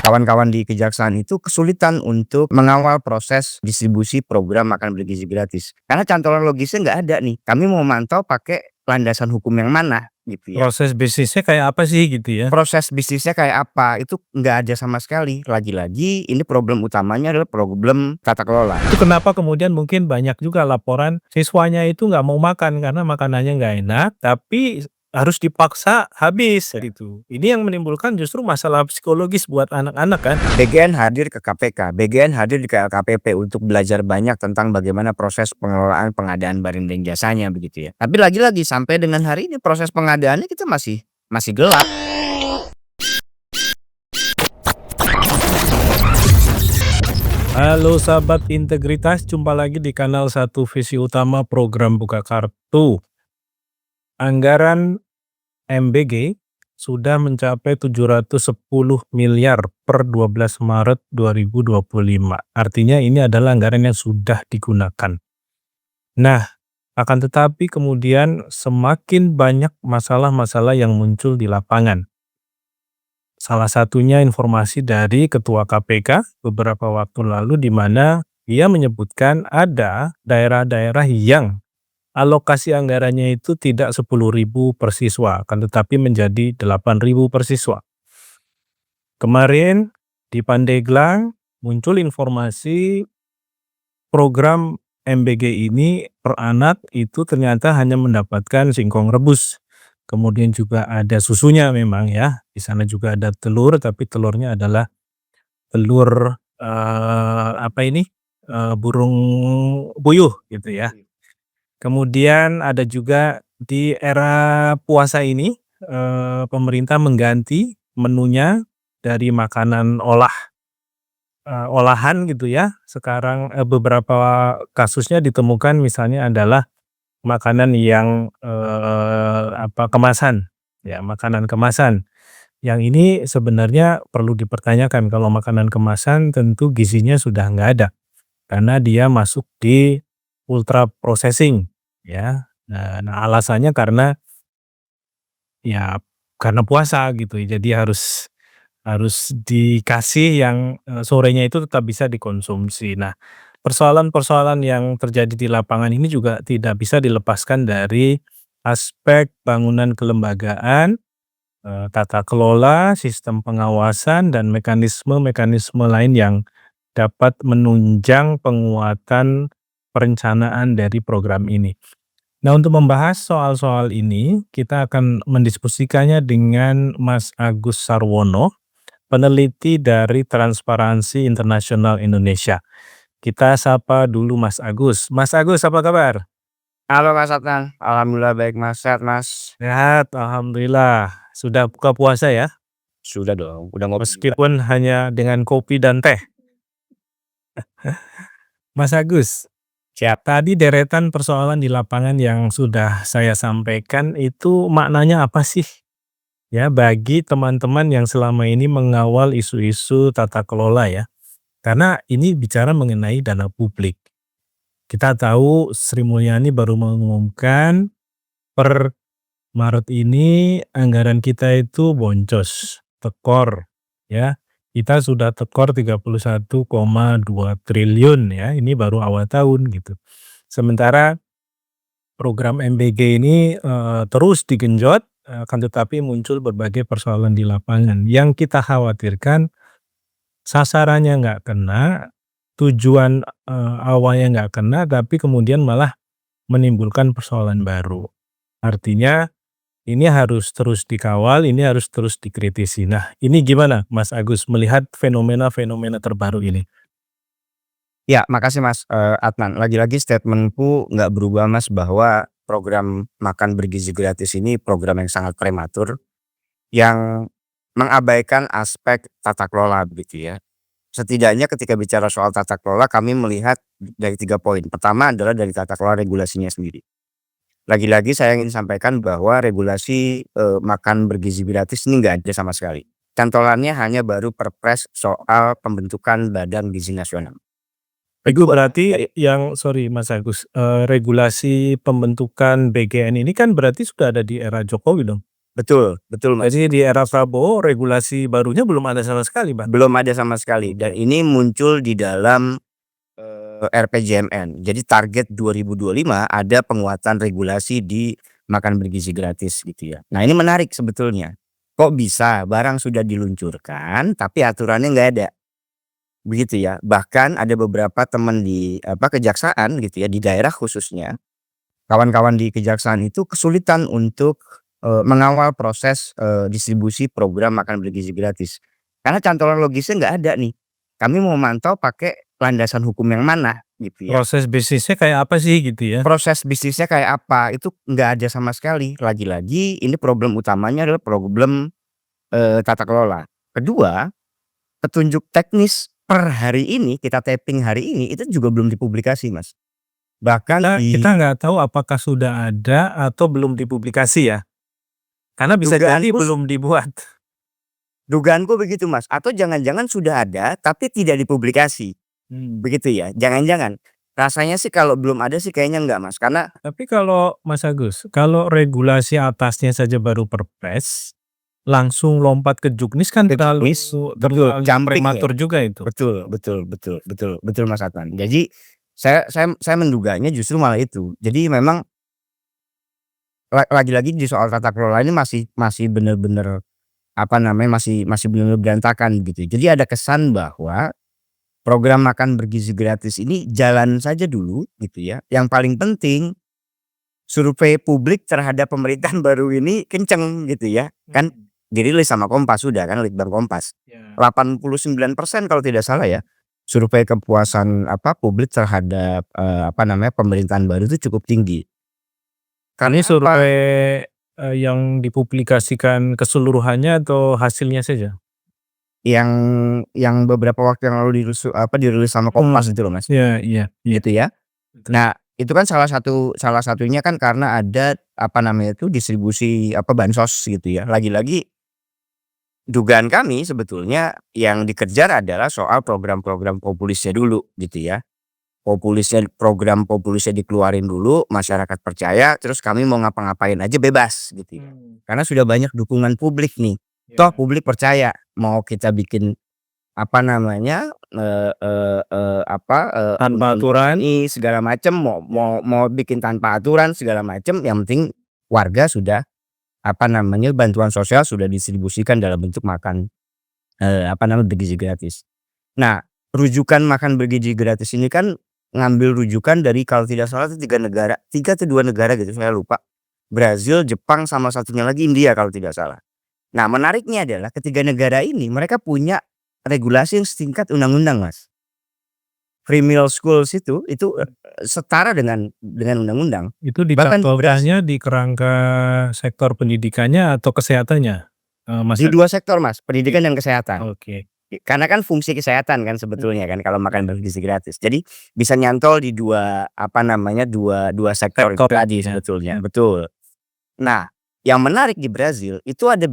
kawan-kawan di kejaksaan itu kesulitan untuk mengawal proses distribusi program makan bergizi gratis. Karena cantolan logisnya nggak ada nih. Kami mau mantau pakai landasan hukum yang mana gitu ya. Proses bisnisnya kayak apa sih gitu ya? Proses bisnisnya kayak apa, itu nggak ada sama sekali. Lagi-lagi ini problem utamanya adalah problem tata kelola. Itu kenapa kemudian mungkin banyak juga laporan siswanya itu nggak mau makan karena makanannya nggak enak, tapi harus dipaksa habis gitu. Ini yang menimbulkan justru masalah psikologis buat anak-anak kan. BGN hadir ke KPK, BGN hadir ke LKPP untuk belajar banyak tentang bagaimana proses pengelolaan pengadaan barang dan jasanya begitu ya. Tapi lagi-lagi sampai dengan hari ini proses pengadaannya kita masih gelap. Halo sahabat integritas, jumpa lagi di kanal Satu Visi Utama program Buka Kartu. Anggaran MBG sudah mencapai 710 miliar per 12 Maret 2025. Artinya ini adalah anggaran yang sudah digunakan. Nah, akan tetapi kemudian semakin banyak masalah-masalah yang muncul di lapangan. Salah satunya informasi dari Ketua KPK beberapa waktu lalu di mana ia menyebutkan ada daerah-daerah yang alokasi anggarannya itu tidak 10.000 per siswa, akan tetapi menjadi 8.000 per siswa. Kemarin di Pandeglang muncul informasi program MBG ini per anak itu ternyata hanya mendapatkan singkong rebus. Kemudian juga ada susunya memang ya. Di sana juga ada telur, tapi telurnya adalah telur burung puyuh gitu ya. Kemudian ada juga di era puasa ini pemerintah mengganti menunya dari makanan olahan gitu ya. Sekarang beberapa kasusnya ditemukan misalnya adalah makanan yang kemasan ya, makanan kemasan. Yang ini sebenarnya perlu dipertanyakan, kalau makanan kemasan tentu gizinya sudah nggak ada karena dia masuk di ultra processing ya. Nah alasannya karena puasa gitu. Jadi harus dikasih yang sorenya itu tetap bisa dikonsumsi. Nah, persoalan-persoalan yang terjadi di lapangan ini juga tidak bisa dilepaskan dari aspek bangunan kelembagaan, tata kelola, sistem pengawasan, dan mekanisme-mekanisme lain yang dapat menunjang penguatan perencanaan dari program ini. Nah, untuk membahas soal-soal ini, kita akan mendiskusikannya dengan Mas Agus Sarwono, peneliti dari Transparansi Internasional Indonesia. Kita sapa dulu Mas Agus. Mas Agus, apa kabar? Halo Mas Adnan, alhamdulillah baik Mas, sehat Mas. Sehat, alhamdulillah. Sudah buka puasa ya? Sudah dong, udah ngopi juga. Meskipun hanya dengan kopi dan teh. Mas Agus, tadi deretan persoalan di lapangan yang sudah saya sampaikan itu maknanya apa sih? Ya, bagi teman-teman yang selama ini mengawal isu-isu tata kelola ya. Karena ini bicara mengenai dana publik. Kita tahu Sri Mulyani baru mengumumkan per Maret ini anggaran kita itu boncos, tekor ya. Kita sudah tekor 31,2 triliun ya. Ini baru awal tahun gitu. Sementara program MBG ini terus digenjot, akan tetapi muncul berbagai persoalan di lapangan. Yang kita khawatirkan sasarannya nggak kena, tujuan awalnya nggak kena, tapi kemudian malah menimbulkan persoalan baru. Artinya ini harus terus dikawal, ini harus terus dikritisi. Nah, ini gimana Mas Agus melihat fenomena-fenomena terbaru ini? Ya, makasih Mas Adnan. Lagi-lagi statementku nggak berubah Mas, bahwa program makan bergizi gratis ini program yang sangat prematur, yang mengabaikan aspek tata kelola begitu ya. Setidaknya ketika bicara soal tata kelola kami melihat dari 3 poin. Pertama adalah dari tata kelola regulasinya sendiri. Lagi-lagi saya ingin sampaikan bahwa regulasi makan bergizi gratis ini nggak ada sama sekali. Cantolannya hanya baru Perpres soal pembentukan Badan Gizi Nasional. Itu berarti sorry Mas Agus, regulasi pembentukan BGN ini kan berarti sudah ada di era Jokowi dong? Betul betul, Mas. Jadi di era Prabowo regulasi barunya belum ada sama sekali, Bang? Belum ada sama sekali dan Oke. ini muncul di dalam, RPJMN. Jadi target 2025 ada penguatan regulasi di makan bergizi gratis gitu ya. Nah ini menarik sebetulnya. Kok bisa barang sudah diluncurkan tapi aturannya nggak ada, begitu ya. Bahkan ada beberapa teman di kejaksaan gitu ya, di daerah khususnya, kawan-kawan di kejaksaan itu kesulitan untuk, mengawal proses, distribusi program makan bergizi gratis. Karena cantolan logisnya nggak ada nih. Kami mau mantau pakai landasan hukum yang mana gitu ya. Proses bisnisnya kayak apa sih gitu ya? Proses bisnisnya kayak apa, itu nggak ada sama sekali. Lagi-lagi ini problem utamanya adalah problem, tata kelola. Kedua, petunjuk teknis per hari ini, kita tapping hari ini, itu juga belum dipublikasi, Mas. Bahkan Kita di nggak tahu apakah sudah ada atau belum dipublikasi ya? Karena bisa jadi dugaanku belum dibuat. dugaanku begitu, Mas, atau jangan-jangan sudah ada tapi tidak dipublikasi, Mmm. begitu ya? Jangan-jangan. Rasanya sih kalau belum ada sih kayaknya enggak, Mas, karena Tapi kalau Mas Agus, kalau regulasi atasnya saja baru Perpres, langsung lompat ke Juknis kan terlalu teknis betul, jumping ya. prematur juga itu. Betul betul betul betul betul, Mas Adnan. Jadi saya menduganya justru malah itu. Jadi memang lagi-lagi di soal tata kelola ini masih masih bener-bener, masih masih bener-bener berantakan gitu. Jadi ada kesan bahwa program makan bergizi gratis ini jalan saja dulu gitu ya. Yang paling penting survei publik terhadap pemerintahan baru ini kenceng gitu ya. Kan Mhm. dirilis sama Kompas sudah kan, Litbang Kompas. Ya. 89% kalau tidak salah ya, survei kepuasan publik terhadap, pemerintahan baru itu cukup tinggi. Ini Karena apa? survei, yang dipublikasikan keseluruhannya atau hasilnya saja? Yang beberapa waktu yang lalu dirilis sama Kompas itu loh, Mas, Iya iya iya, gitu ya. betul. Nah, itu kan salah satunya kan karena ada, distribusi bansos gitu ya. Lagi-lagi dugaan kami sebetulnya yang dikejar adalah soal program-program populisnya dulu gitu ya. Program populisnya dikeluarin dulu, masyarakat percaya, terus kami mau ngapa-ngapain aja bebas gitu ya. Mmm. Karena sudah banyak dukungan publik nih. Toh Ya. publik percaya mau kita bikin Tanpa undang-undang aturan. ini segala macam, mau Ya. mau mau bikin tanpa aturan segala macam, yang penting warga sudah bantuan sosial sudah distribusikan dalam bentuk makan, bergizi gratis. Nah, rujukan makan bergizi gratis ini kan ngambil rujukan dari kalau tidak salah itu 3 negara, 3 atau 2 negara gitu saya lupa. Brazil, Jepang, sama satunya lagi India kalau tidak salah. Nah, menariknya adalah ketiga negara ini mereka punya regulasi yang setingkat undang-undang, Mas. Free meal schools itu, setara dengan undang-undang. Itu Bahkan di dipatokannya di kerangka sektor pendidikannya atau kesehatannya, Mas di 2 Agus? sektor, Mas, Di pendidikan dan kesehatan. Oke. Karena kan fungsi kesehatan kan sebetulnya kan kalau makan bergizi gratis. Jadi bisa nyantol di dua sektor itu Sektor ya? tadi Ya. sebetulnya, betul. Nah, yang menarik di Brazil itu ada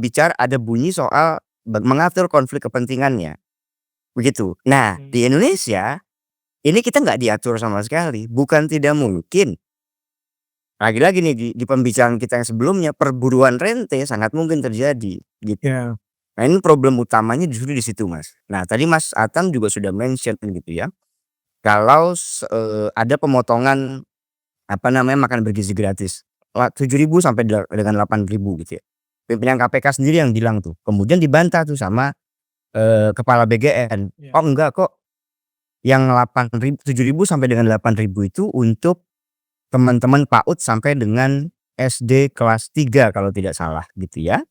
bunyi soal mengatur konflik kepentingannya, begitu. Nah, di Mmm. Indonesia ini kita nggak diatur sama sekali. Bukan tidak mungkin, lagi-lagi nih di pembicaraan kita yang sebelumnya, perburuan rente sangat mungkin terjadi, gitu. Ya. Nah ini problem utamanya justru di situ, Mas. Nah tadi Mas Atam juga sudah mention gitu ya, kalau ada pemotongan makan bergizi gratis, 7.000 sampai dengan 8.000 gitu ya. Pimpinan KPK sendiri yang bilang tuh, kemudian dibantah tuh sama, kepala BGN, Ya. "Oh enggak kok, yang 7.000 sampai dengan 8.000 itu untuk teman-teman PAUD sampai dengan SD kelas 3 kalau tidak salah," gitu ya.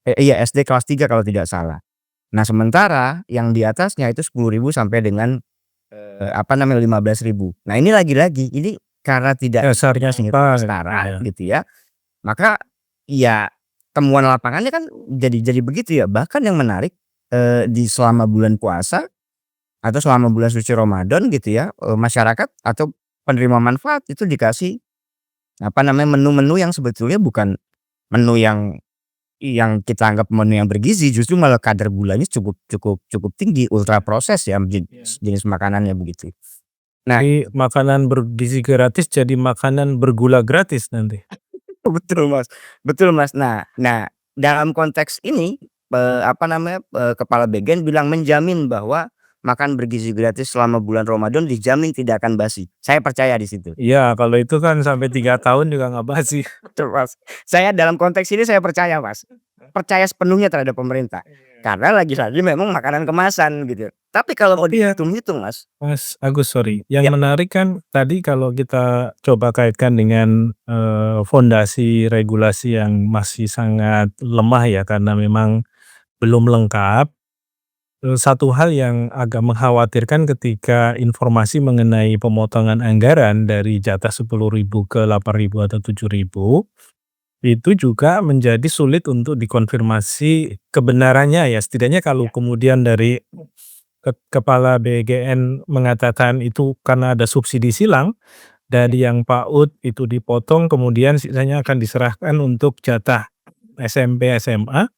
Iya SD kelas 3 kalau tidak salah. Nah sementara yang di atasnya itu 10.000 sampai dengan, 15.000. Nah ini lagi-lagi, ini karena tidak Dasarnya setara ya. gitu ya, maka ya temuan lapangannya kan jadi begitu ya. Bahkan yang menarik, di selama bulan puasa atau selama bulan suci Ramadan gitu ya, masyarakat atau penerima manfaat itu dikasih menu-menu yang sebetulnya bukan menu yang kita anggap menu yang bergizi, justru malah kadar gulanya cukup cukup cukup tinggi, ultra proses ya Ya. jenis makanannya begitu. Nah Jadi makanan bergizi gratis jadi makanan bergula gratis nanti. betul, Mas, betul, Mas. Nah nah dalam konteks ini, kepala bagian bilang menjamin bahwa makan bergizi gratis selama bulan Ramadan dijamin tidak akan basi. Saya percaya di situ. Iya, kalau itu kan sampai 3 tahun juga nggak basi. Betul, Mas. Saya dalam konteks ini saya percaya, Mas. Percaya sepenuhnya terhadap pemerintah. Iya. Karena lagi-lagi memang makanan kemasan gitu. Tapi kalau mau Tapi ya dihitung-hitung, Mas, Mas Agus, sorry, yang ya menarik kan tadi kalau kita coba kaitkan dengan, fondasi regulasi yang masih sangat lemah ya karena memang belum lengkap, satu hal yang agak mengkhawatirkan ketika informasi mengenai pemotongan anggaran dari jatah 10.000 ke 8.000 atau 7.000 itu juga menjadi sulit untuk dikonfirmasi kebenarannya ya, setidaknya kalau ya, kemudian dari kepala BGN mengatakan itu karena ada subsidi silang, ya, dari yang PAUD itu dipotong kemudian sisanya akan diserahkan untuk jatah SMP, SMA,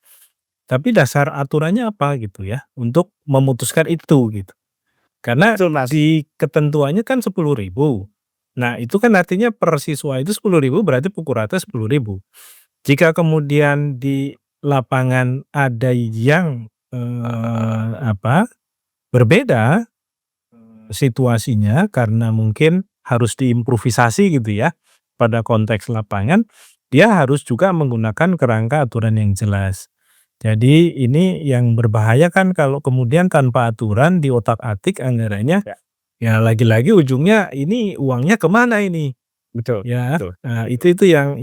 tapi dasar aturannya apa gitu ya, untuk memutuskan itu gitu. Karena betul, Mas. di ketentuannya kan 10.000. Nah itu kan artinya per siswa itu 10.000 berarti pukul rata 10.000. Jika kemudian di lapangan ada yang, berbeda situasinya karena mungkin harus diimprovisasi gitu ya, pada konteks lapangan, dia harus juga menggunakan kerangka aturan yang jelas. Jadi ini yang berbahaya kan kalau kemudian tanpa aturan diotak-atik anggarannya, Ya, ya lagi-lagi ujungnya ini uangnya kemana ini? betul, Ya, betul. nah itu yang,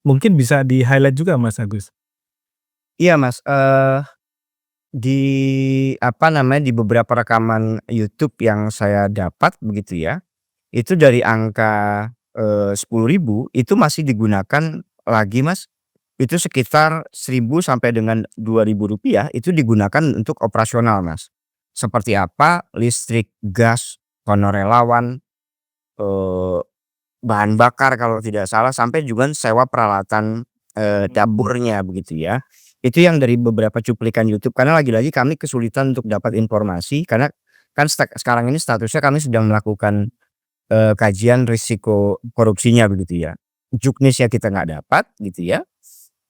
mungkin bisa di-highlight juga Mas Agus. Iya, Mas, di di beberapa rekaman YouTube yang saya dapat begitu ya, itu dari angka, 10.000 itu masih digunakan lagi, Mas. Itu sekitar 1.000 sampai dengan Rp2.000 itu digunakan untuk operasional, Mas. Seperti apa? Listrik, gas, honor relawan, eee, bahan bakar kalau tidak salah, sampai juga sewa peralatan, dapurnya begitu ya. Itu yang dari beberapa cuplikan YouTube, karena lagi-lagi kami kesulitan untuk dapat informasi karena kan sekarang ini statusnya kami sedang melakukan, kajian risiko korupsinya begitu ya. Juknisnya kita nggak dapat gitu ya.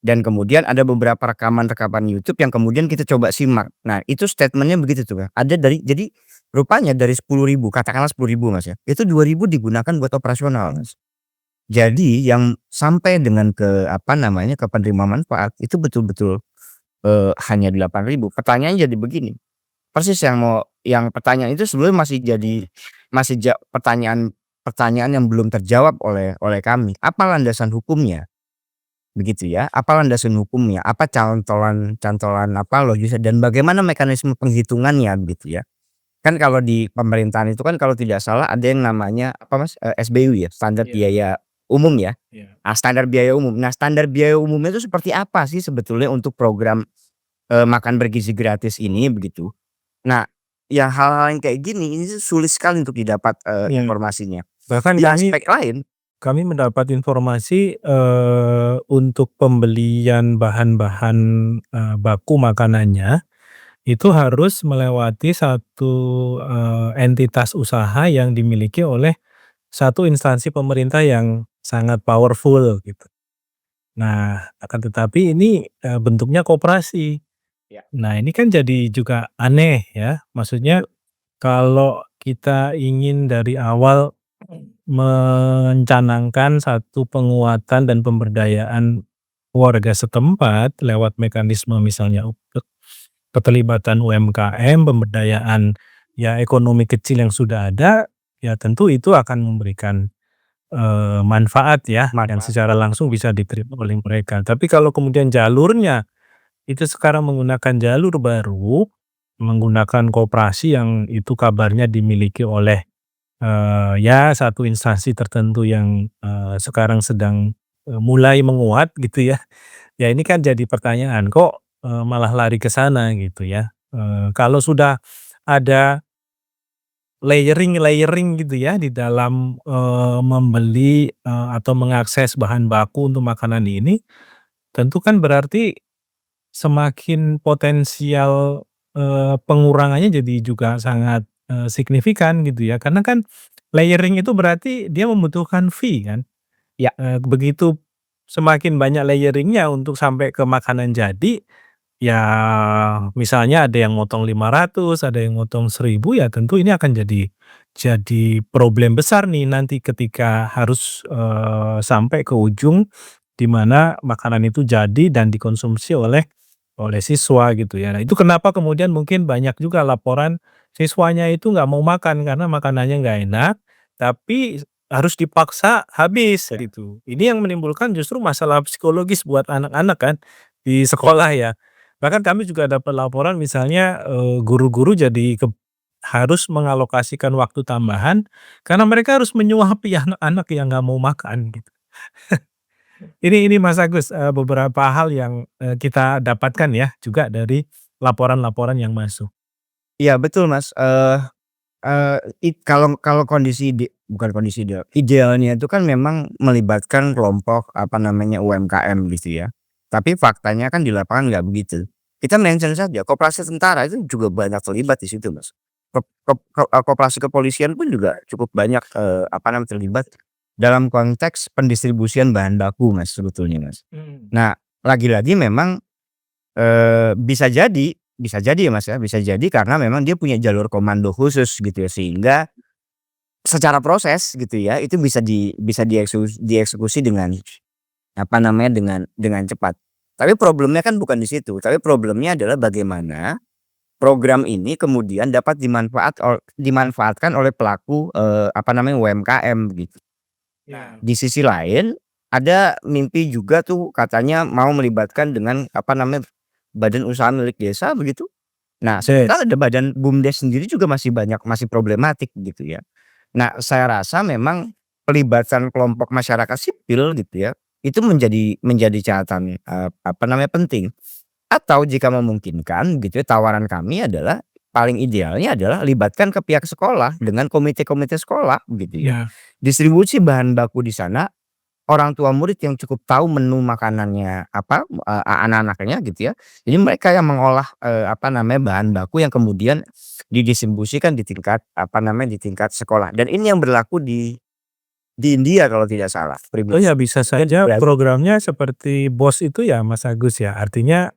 Dan kemudian ada beberapa rekaman-rekaman YouTube yang kemudian kita coba simak. Nah, itu statement-nya begitu tuh, Kak. Ada jadi rupanya dari 10.000 katakanlah 10.000 Mas ya, itu 2.000 digunakan buat operasional, Mas. Jadi yang sampai dengan ke penerima manfaat itu betul-betul, hanya 8.000. Pertanyaannya jadi begini, persis yang pertanyaan itu sebenarnya masih pertanyaan pertanyaan yang belum terjawab oleh kami. Apa landasan hukumnya? Begitu ya, apa landasan hukumnya, apa cantolan cantolan logisnya dan bagaimana mekanisme penghitungannya begitu ya. Kan kalau di pemerintahan itu kan kalau tidak salah ada yang namanya Mas, SBU ya, standar Iya, biaya umum ya. iya. Standar biaya umum. Nah, standar biaya umumnya itu seperti apa sih sebetulnya untuk program, makan bergizi gratis ini begitu. Nah, yang hal-hal yang kayak gini ini tuh sulit sekali untuk didapat, Iya, informasinya. bahkan Di kami aspek lain Kami mendapat informasi, untuk pembelian bahan-bahan, baku makanannya, itu harus melewati satu, entitas usaha yang dimiliki oleh satu instansi pemerintah yang sangat powerful gitu. Nah, akan tetapi ini, bentuknya koperasi. ya, Nah, ini kan jadi juga aneh ya, maksudnya kalau kita ingin dari awal mencanangkan satu penguatan dan pemberdayaan warga setempat lewat mekanisme misalnya keterlibatan UMKM, pemberdayaan ya ekonomi kecil yang sudah ada, ya tentu itu akan memberikan, manfaat ya yang manfaat. secara langsung bisa diterima oleh mereka. Tapi kalau kemudian jalurnya itu sekarang menggunakan jalur baru, menggunakan koperasi yang itu kabarnya dimiliki oleh, ya satu instansi tertentu yang, sekarang sedang, mulai menguat gitu ya. Ya ini kan jadi pertanyaan, kok, malah lari ke sana gitu ya. Kalau sudah ada layering-layering gitu ya di dalam, membeli, atau mengakses bahan baku untuk makanan ini, tentu kan berarti semakin potensial, pengurangannya jadi juga sangat, signifikan gitu ya. Karena kan layering itu berarti dia membutuhkan fee kan, Ya, begitu semakin banyak layering-nya untuk sampai ke makanan jadi, ya misalnya ada yang motong 500, ada yang motong 1.000, ya tentu ini akan jadi problem besar nih nanti ketika harus, sampai ke ujung di mana makanan itu jadi dan dikonsumsi oleh siswa gitu ya. Nah itu kenapa kemudian mungkin banyak juga laporan siswanya itu nggak mau makan karena makanannya nggak enak, tapi harus dipaksa habis Ya. gitu. Ini yang menimbulkan justru masalah psikologis buat anak-anak kan di sekolah ya. Bahkan kami juga dapat laporan misalnya, guru-guru jadi harus mengalokasikan waktu tambahan karena mereka harus menyuapi anak-anak yang nggak mau makan gitu. Ini Mas Agus, beberapa hal yang, kita dapatkan ya juga dari laporan-laporan yang masuk. Iya betul Mas, kalau kalau kondisi bukan kondisi ideal, idealnya itu kan memang melibatkan kelompok, apa namanya, UMKM gitu ya. Tapi faktanya kan di lapangan nggak begitu. Kita mention saja koperasi tentara itu juga banyak terlibat di situ Mas. Koperasi kepolisian pun juga cukup banyak, apa namanya, terlibat dalam konteks pendistribusian bahan baku Mas, sebetulnya Mas. Mhm. Nah, lagi-lagi memang bisa jadi ya, Mas, ya, bisa jadi karena memang dia punya jalur komando khusus gitu ya, sehingga secara proses gitu ya, itu bisa dieksekusi dengan, apa namanya, dengan cepat. Tapi problemnya kan bukan di situ, tapi problemnya adalah bagaimana program ini kemudian dapat dimanfaatkan oleh pelaku, apa namanya, UMKM gitu. Nah, Iya. di sisi lain, ada mimpi juga tuh katanya mau melibatkan dengan, apa namanya, badan usaha milik desa begitu. Nah, sementara Yes. ada badan BUMDes sendiri juga masih problematik gitu ya. Nah, saya rasa memang pelibatan kelompok masyarakat sipil gitu ya, itu menjadi catatan, apa namanya, penting. Atau jika memungkinkan gitu ya, tawaran kami adalah paling idealnya adalah libatkan ke pihak sekolah dengan komite-komite sekolah gitu ya. Iya. Distribusi bahan baku di sana, orang tua murid yang cukup tahu menu makanannya apa, anak-anaknya gitu ya. Jadi mereka yang mengolah, apa namanya, bahan baku yang kemudian didistribusikan di tingkat, apa namanya, di tingkat sekolah dan ini yang berlaku di India kalau tidak salah, Oh ya bisa saja programnya seperti BOS itu ya Mas Agus ya, artinya,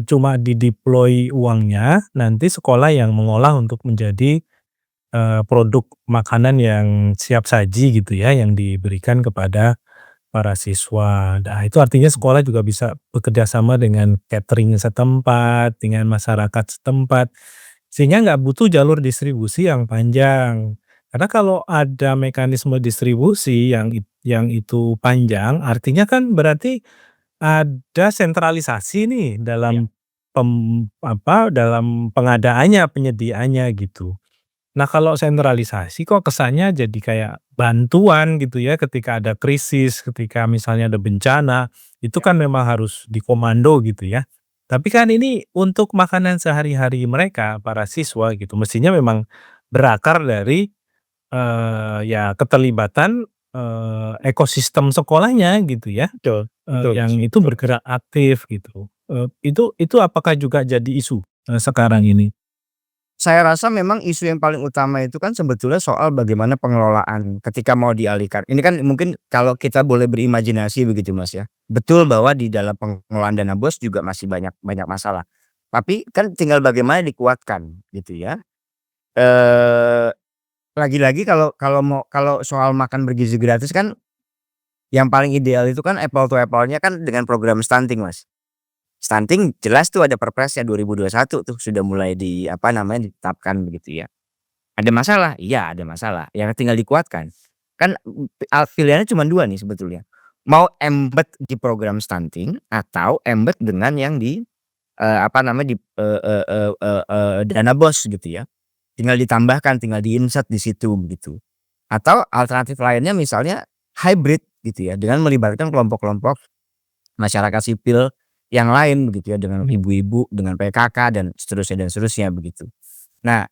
cuma di-deploy uangnya, nanti sekolah yang mengolah untuk menjadi, produk makanan yang siap saji gitu ya, yang diberikan kepada para siswa. Nah itu artinya sekolah juga bisa bekerja sama dengan catering setempat, dengan masyarakat setempat, sehingga nggak butuh jalur distribusi yang panjang. Karena kalau ada mekanisme distribusi yang itu panjang, artinya kan berarti ada sentralisasi nih Ya. dalam pengadaannya, penyediaannya gitu. Nah kalau sentralisasi kok kesannya jadi kayak bantuan gitu ya ketika ada krisis, ketika misalnya ada bencana, itu kan memang harus dikomando gitu ya. Tapi kan ini untuk makanan sehari-hari mereka, para siswa gitu, mestinya memang berakar dari, ya keterlibatan, ekosistem sekolahnya gitu ya, Betul betul, Mas, yang itu betul. bergerak aktif gitu. Itu apakah juga jadi isu, sekarang ini? Saya rasa memang isu yang paling utama itu kan sebetulnya soal bagaimana pengelolaan ketika mau dialihkan. Ini kan mungkin kalau kita boleh berimajinasi begitu Mas ya. Betul bahwa di dalam pengelolaan dana BOS juga masih banyak banyak masalah. Tapi kan tinggal bagaimana dikuatkan gitu ya. Eee, Lagi-lagi kalau soal makan bergizi gratis kan yang paling ideal itu kan apple to apple-nya kan dengan program stunting Mas. Stunting jelas tuh ada Perpresnya 2021 tuh sudah mulai apa namanya, ditetapkan begitu ya. Ada masalah? Iya ada masalah, yang tinggal dikuatkan. Kan, pilihannya cuma 2 nih sebetulnya, mau embed di program stunting atau embed dengan yang di, apa namanya, di, dana BOS gitu ya. Tinggal ditambahkan, tinggal di-insert di situ begitu. Atau alternatif lainnya misalnya hybrid gitu ya, dengan melibatkan kelompok-kelompok masyarakat sipil yang lain begitu ya, dengan ibu-ibu, dengan PKK dan seterusnya begitu. Nah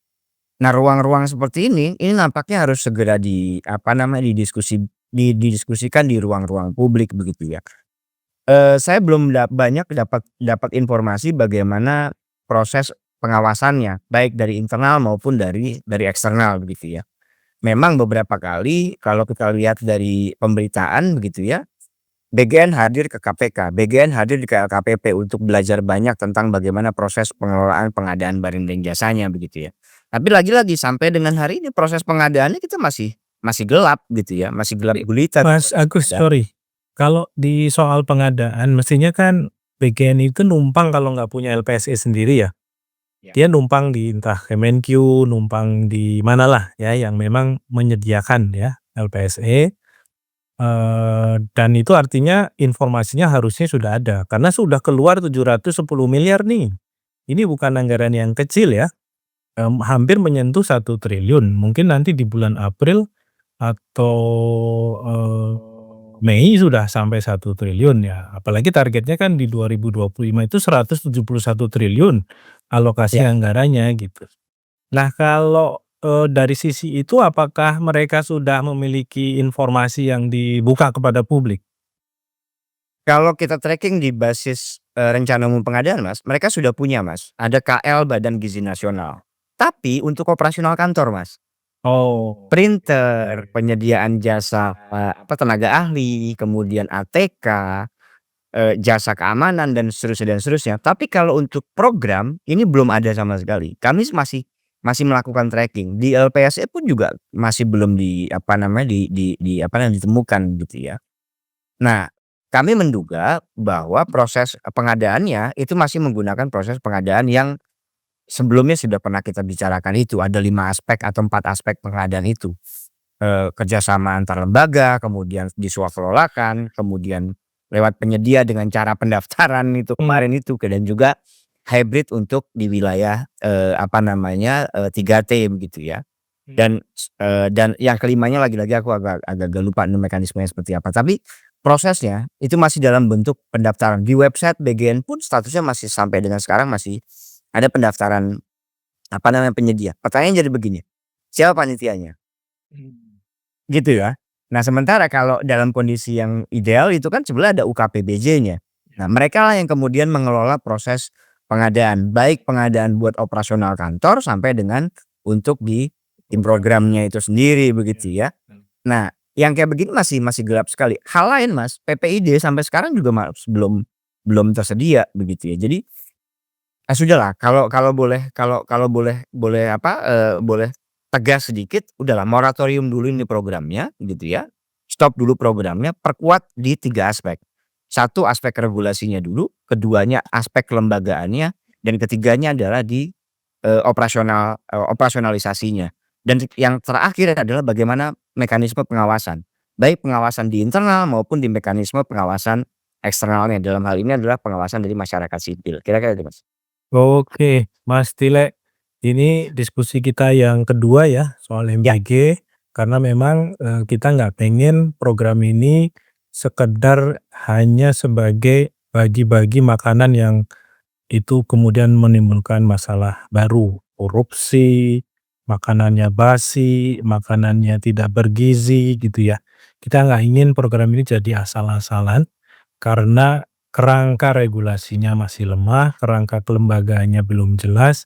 ruang-ruang seperti ini nampaknya harus segera apa namanya, didiskusikan di ruang-ruang publik begitu ya. Saya belum banyak dapat dapat informasi bagaimana proses pengawasannya, baik dari internal maupun dari eksternal begitu ya. Memang beberapa kali kalau kita lihat dari pemberitaan begitu ya, BGN hadir ke KPK, BGN hadir ke LKPP untuk belajar banyak tentang bagaimana proses pengelolaan pengadaan barang dan jasanya begitu ya. Tapi lagi-lagi sampai dengan hari ini proses pengadaannya kita masih masih gelap gitu ya, masih gelap gulita Mas proses Agus, pengadaan. sorry, kalau di soal pengadaan mestinya kan BGN itu numpang kalau nggak punya LPSE sendiri ya, Ya. dia numpang di entah Kemenkyu, numpang di manalah ya yang memang menyediakan ya LPSE, dan itu artinya informasinya harusnya sudah ada karena sudah keluar 710 miliar nih. Ini bukan anggaran yang kecil ya, hampir menyentuh 1 triliun. Mungkin nanti di bulan April atau, Mei sudah sampai 1 triliun ya, apalagi targetnya kan di 2025 itu 171 triliun alokasi Ya. anggarannya gitu. Nah kalau, dari sisi itu apakah mereka sudah memiliki informasi yang dibuka kepada publik? Kalau kita tracking di basis, rencana umum pengadaan Mas, mereka sudah punya Mas, ada KL Badan Gizi Nasional. Tapi untuk operasional kantor Mas, Oh, printer, penyediaan jasa, tenaga ahli, kemudian ATK, jasa keamanan dan seterusnya. Tapi kalau untuk program, ini belum ada sama sekali. Kami masih masih melakukan tracking. Di LPSE pun juga masih belum ditemukan gitu ya. Nah, kami menduga bahwa proses pengadaannya itu masih menggunakan proses pengadaan yang sebelumnya sudah pernah kita bicarakan itu. Ada 5 aspek atau 4 aspek pengadaan itu. Kerjasama antar lembaga, kemudian diswakilolakan, kemudian lewat penyedia dengan cara pendaftaran itu mmm, kemarin itu, dan juga hybrid untuk di wilayah, 3T begitu ya. Dan yang kelimanya lagi-lagi aku agak lupa nih mekanismenya seperti apa. Tapi prosesnya itu masih dalam bentuk pendaftaran. Di website BGN pun statusnya masih sampai dengan sekarang masih ada pendaftaran, penyedia. Pertanyaannya jadi begini, siapa panitianya? mmm. Gitu ya. Nah, sementara kalau dalam kondisi yang ideal itu kan sebenarnya ada UKPBJ-nya. Nah, mereka lah yang kemudian mengelola proses pengadaan, baik pengadaan buat operasional kantor sampai dengan untuk di tim programnya itu sendiri begitu ya. Nah, yang kayak begini masih masih gelap sekali. Hal lain Mas, PPID sampai sekarang juga belum belum tersedia begitu ya. Jadi, sudahlah kalau kalau boleh kalau boleh tegas sedikit, udahlah moratorium dulu ini programnya gitu ya. Stop dulu programnya, perkuat di 3 aspek. Satu aspek regulasinya dulu, keduanya aspek kelembagaannya, dan ketiganya adalah di, operasionalisasinya. Dan yang terakhir adalah bagaimana mekanisme pengawasan. Baik pengawasan di internal maupun di mekanisme pengawasan eksternalnya, dalam hal ini adalah pengawasan dari masyarakat sipil. Kira-kira itu Mas. Oke, Mas Tile, ini diskusi kita yang kedua ya soal Ya. MBG karena memang, kita nggak pengen program ini sekedar hanya sebagai bagi-bagi makanan yang itu kemudian menimbulkan masalah baru, korupsi, makanannya basi, makanannya tidak bergizi gitu ya. Kita nggak ingin program ini jadi asal-asalan karena kerangka regulasinya masih lemah, kerangka kelembagaannya belum jelas,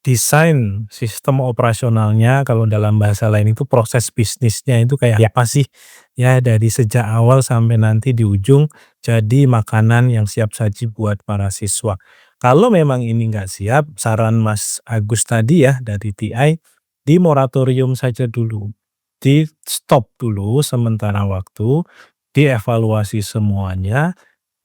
desain sistem operasionalnya kalau dalam bahasa lain itu proses bisnisnya itu kayak Ya. apa sih, ya dari sejak awal sampai nanti di ujung jadi makanan yang siap saji buat para siswa. Kalau memang ini nggak siap, saran Mas Agus tadi ya dari TI, di moratorium saja dulu, di-stop dulu sementara waktu, dievaluasi semuanya,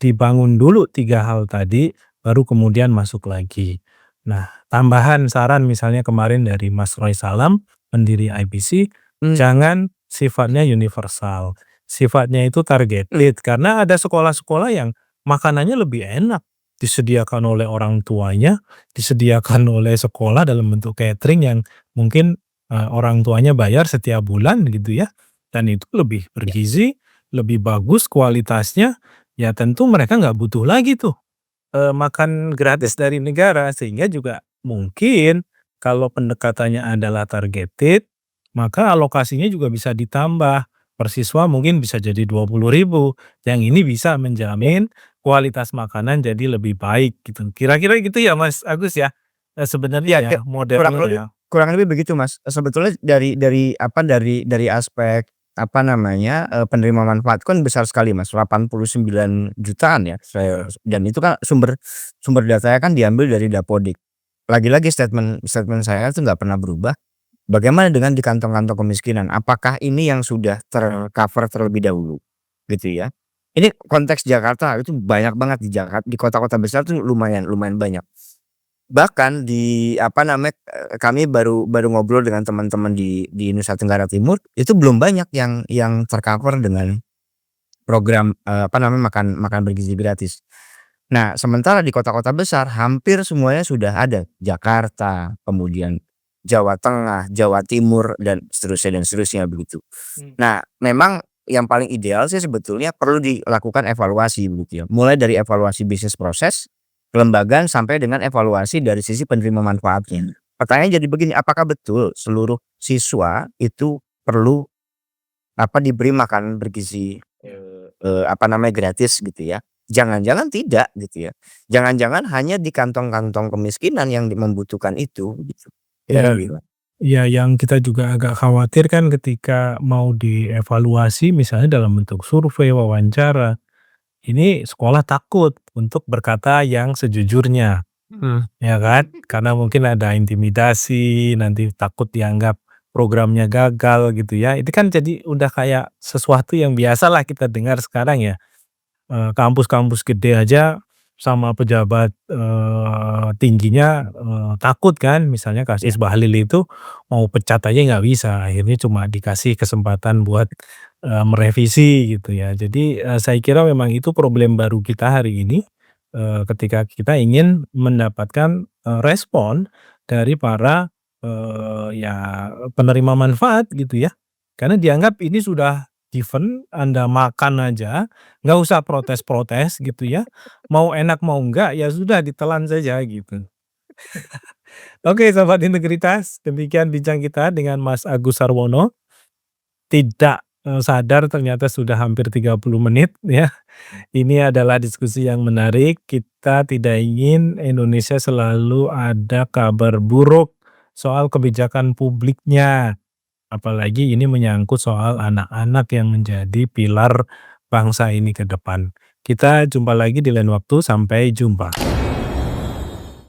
dibangun dulu 3 hal tadi, baru kemudian masuk lagi. Nah, tambahan saran misalnya kemarin dari Mas Roy Salam, pendiri IBC, Mmm. jangan sifatnya universal, sifatnya itu targeted. Karena ada sekolah-sekolah yang makanannya lebih enak, disediakan oleh orang tuanya, disediakan oleh sekolah dalam bentuk catering yang mungkin, orang tuanya bayar setiap bulan gitu ya, dan itu lebih Ya. bergizi, lebih bagus kualitasnya. Ya tentu mereka nggak butuh lagi tuh, makan gratis dari negara sehingga juga mungkin kalau pendekatannya adalah targeted, maka alokasinya juga bisa ditambah. Per siswa mungkin bisa jadi 20.000 yang ini bisa Ya. menjamin kualitas makanan jadi lebih baik gitu. Kira-kira gitu ya Mas Agus ya, sebenarnya Iya, ya kurang modelnya lebih ya? kurang lebih begitu Mas. Sebetulnya dari aspek apa namanya, penerima manfaat kan besar sekali Mas, 89 jutaan ya, dan itu kan sumber sumber datanya kan diambil dari Dapodik. Lagi-lagi statement statement saya tuh nggak pernah berubah. Bagaimana dengan di kantong-kantong kemiskinan? Apakah ini yang sudah ter-cover terlebih dahulu? Gitu ya. Ini konteks Jakarta itu banyak banget di kota-kota besar tuh lumayan lumayan banyak. Bahkan di apa namanya, kami baru baru ngobrol dengan teman-teman di Nusa Tenggara Timur, itu belum banyak yang ter-cover dengan program, apa namanya, makan makan bergizi gratis. Nah, sementara di kota-kota besar hampir semuanya sudah ada, Jakarta, kemudian Jawa Tengah, Jawa Timur, dan seterusnya begitu. Mmm. Nah, memang yang paling ideal sih sebetulnya perlu dilakukan evaluasi begitu ya, mulai dari evaluasi bisnis proses, kelembagaan, sampai dengan evaluasi dari sisi penerima manfaatnya. Pertanyaannya jadi begini, apakah betul seluruh siswa itu perlu diberi makan bergizi, apa namanya, gratis gitu ya? Jangan-jangan tidak gitu ya. Jangan-jangan hanya di kantong-kantong kemiskinan yang membutuhkan itu gitu. Ya, Kira-kira. ya yang kita juga agak khawatir kan ketika mau dievaluasi misalnya dalam bentuk survei, wawancara, ini sekolah takut untuk berkata yang sejujurnya, ya kan? Karena mungkin ada intimidasi, nanti takut dianggap programnya gagal gitu ya. Itu kan jadi udah kayak sesuatu yang biasalah kita dengar sekarang ya. Kampus-kampus gede aja sama pejabat, tingginya, takut kan misalnya Ya. kasus Bahlil itu mau pecat aja nggak bisa, akhirnya cuma dikasih kesempatan buat, merevisi gitu ya. Jadi, saya kira memang itu problem baru kita hari ini, ketika kita ingin mendapatkan, respon dari para, ya penerima manfaat gitu ya. Karena dianggap ini sudah given, Anda makan aja nggak usah protes-protes gitu ya, mau enak mau enggak, ya sudah ditelan saja gitu. Oke Sobat Integritas, demikian bincang kita dengan Mas Agus Sarwono, tidak, sadar ternyata sudah hampir 30 menit ya. Ini adalah diskusi yang menarik, kita tidak ingin Indonesia selalu ada kabar buruk soal kebijakan publiknya. Apalagi ini menyangkut soal anak-anak yang menjadi pilar bangsa ini ke depan. Kita jumpa lagi di lain waktu, sampai jumpa.